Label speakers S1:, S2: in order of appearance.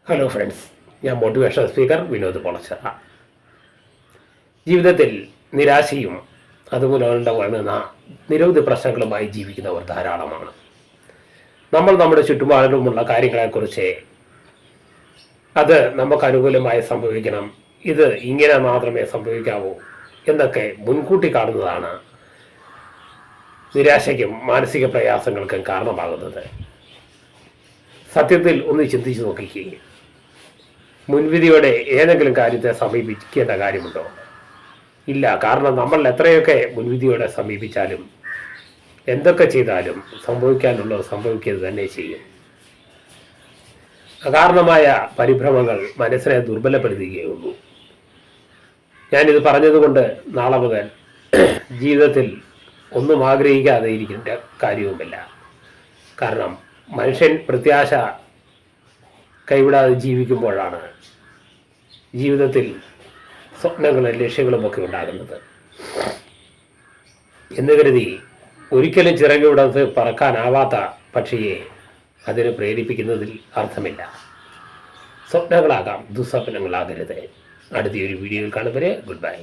S1: Hello friends, ഞാൻ motivation speaker Vinod പൊളച്ചറ. ജീവിതത്തിൽ നിരാശയും അതുമൂലമുണ്ടാകുന്ന നിരവധി പ്രശ്നങ്ങളുമായി ജീവിക്കുന്നവർ ധാരാളമാണ്. നമ്മൾ നമ്മുടെ ചുറ്റുപാടിലുമുള്ള കാര്യങ്ങളെക്കുറിച്ച് അത് നമുക്ക് അനുകൂലമായി സംഭവിക്കണം, ഇത് ഇങ്ങനെ മാത്രമേ സംഭവിക്കാവൂ എന്നൊക്കെ മുൻകൂട്ടി കാണുന്നതാണ് നിരാശയ്ക്കും മാനസിക പ്രയാസങ്ങൾക്കും കാരണമാകുന്നത്. സത്യത്തിൽ ഒന്ന് ചിന്തിച്ചു നോക്കിക്കുകയും മുൻവിധിയോടെ ഏതെങ്കിലും കാര്യത്തെ സമീപിക്കേണ്ട കാര്യമുണ്ടോ? ഇല്ല. കാരണം നമ്മൾ എത്രയൊക്കെ മുൻവിധിയോടെ സമീപിച്ചാലും എന്തൊക്കെ ചെയ്താലും സംഭവിക്കാനുള്ളത് സംഭവിക്കുക തന്നെ ചെയ്യും. അകാരണമായ പരിഭ്രമങ്ങൾ മനസ്സിനെ ദുർബലപ്പെടുത്തുകയുള്ളൂ. ഞാനിത് പറഞ്ഞതുകൊണ്ട് നാളെ മുതൽ ജീവിതത്തിൽ ഒന്നും ആഗ്രഹിക്കാതെ ഇരിക്കേണ്ട കാര്യവുമില്ല. കാരണം മനുഷ്യൻ പ്രത്യാശ കൈവിടാതെ ജീവിക്കുമ്പോഴാണ് ജീവിതത്തിൽ സ്വപ്നങ്ങളും ലക്ഷ്യങ്ങളുമൊക്കെ ഉണ്ടാകുന്നത്. എന്ന് കരുതി ഒരിക്കലും ചിറകിവിടത്ത് പറക്കാനാവാത്ത പക്ഷിയെ അതിന് പ്രേരിപ്പിക്കുന്നതിൽ അർത്ഥമില്ല. സ്വപ്നങ്ങളാകാം, ദുസ്വപ്നങ്ങളാകരുത്. അടുത്ത ഒരു വീഡിയോയിൽ കാണുവരെ ഗുഡ് ബൈ.